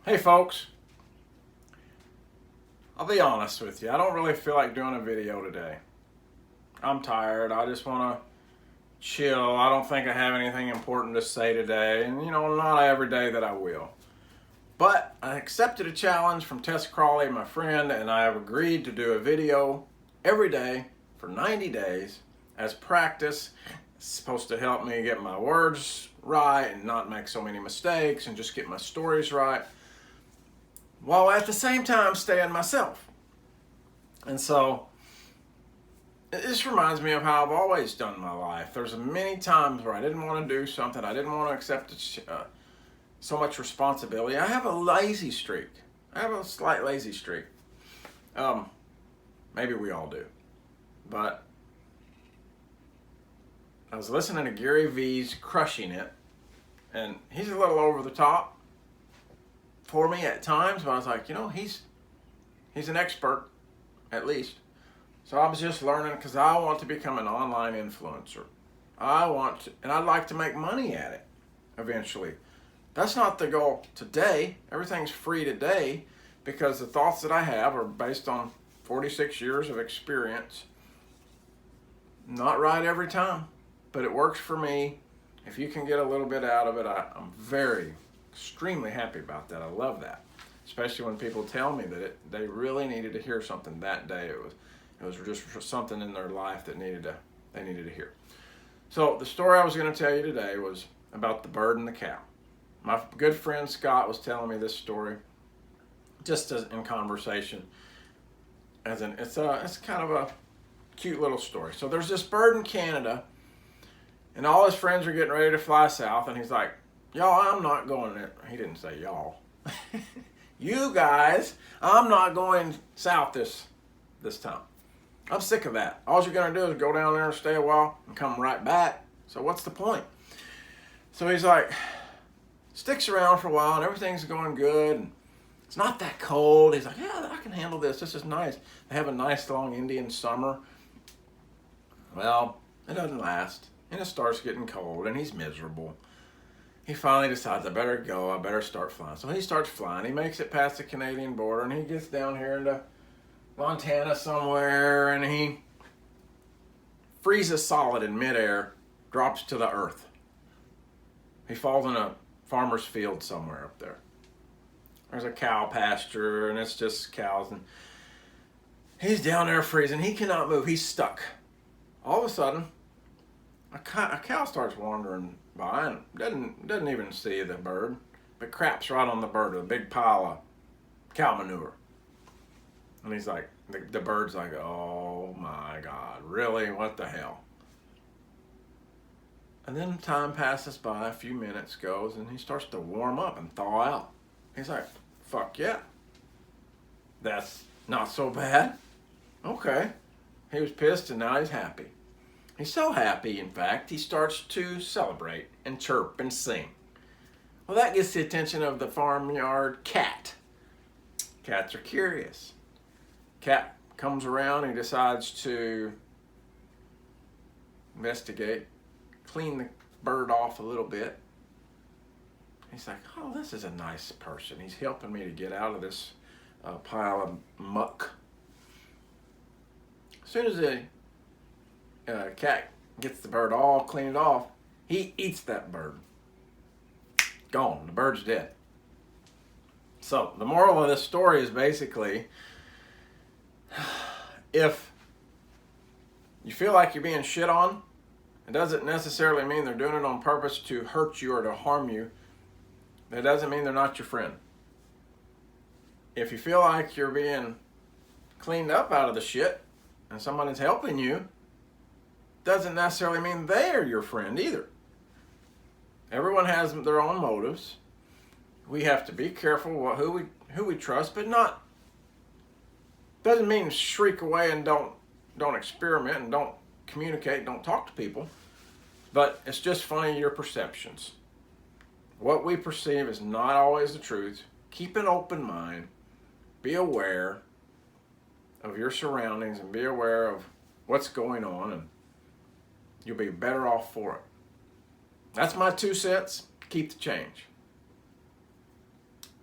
Hey folks, I'll be honest with you. I don't really feel like doing a video today. I'm tired. I just want to chill. I don't think I have anything important to say today. And not every day that I will. But I accepted a challenge from Tess Crawley, my friend, and I have agreed to do a video every day for 90 days as practice. It's supposed to help me get my words right and not make so many mistakes and just get my stories right, while at the same time staying myself. And so this reminds me of how I've always done my life. There's many times where I didn't want to do something. I didn't want to accept so much responsibility. I have a lazy streak. I have a slight lazy streak. Maybe we all do. But I was listening to Gary Vee's Crushing It, and he's a little over the top for me at times, but I was like, he's an expert, at least. So I was just learning because I want to become an online influencer. And I'd like to make money at it eventually. That's not the goal today. Everything's free today because the thoughts that I have are based on 46 years of experience. Not right every time, but it works for me. If you can get a little bit out of it, I'm extremely happy about that. I love that, especially when people tell me that they really needed to hear something that day. It was just something in their life that they needed to hear. So the story I was going to tell you today was about the bird and the cow. My good friend Scott was telling me this story, just as in conversation. It's kind of a cute little story. So there's this bird in Canada, and all his friends are getting ready to fly south, and he's like, "Y'all, I'm not going there." He didn't say y'all. You guys, I'm not going south this time. I'm sick of that. All you're going to do is go down there and stay a while and come right back. So what's the point? So he's like, sticks around for a while, and everything's going good. And it's not that cold. He's like, yeah, I can handle this. This is nice. They have a nice long Indian summer. Well, it doesn't last. And it starts getting cold, and he's miserable. He finally decides, I better go. I better start flying. So he starts flying. He makes it past the Canadian border, and he gets down here into Montana somewhere, and he freezes solid in midair, drops to the earth. He falls in a farmer's field somewhere up there. There's a cow pasture, and it's just cows, and he's down there freezing. He cannot move. He's stuck. All of a sudden, a cow starts wandering by and doesn't even see the bird, but craps right on the bird with a big pile of cow manure. And he's like, the bird's like, oh my God, really? What the hell? And then time passes by, a few minutes goes, and he starts to warm up and thaw out. He's like, fuck yeah. That's not so bad. Okay. He was pissed and now he's happy. He's so happy, in fact, he starts to celebrate and chirp and sing. Well, that gets the attention of the farmyard cat. Cats are curious. Cat comes around and he decides to investigate, clean the bird off a little bit. He's like, oh, this is a nice person. He's helping me to get out of this pile of muck. As soon as the cat gets the bird all cleaned off, he eats that bird. Gone. The bird's dead. So the moral of this story is basically, if you feel like you're being shit on, it doesn't necessarily mean they're doing it on purpose to hurt you or to harm you. That doesn't mean they're not your friend. If you feel like you're being cleaned up out of the shit and someone is helping you, doesn't necessarily mean they're your friend either. Everyone has their own motives. We have to be careful who we trust, but not. Doesn't mean shriek away and don't experiment and don't communicate, don't talk to people. But it's just funny, your perceptions. What we perceive is not always the truth. Keep an open mind. Be aware of your surroundings and be aware of what's going on, and you'll be better off for it. That's my 2 cents. Keep the change.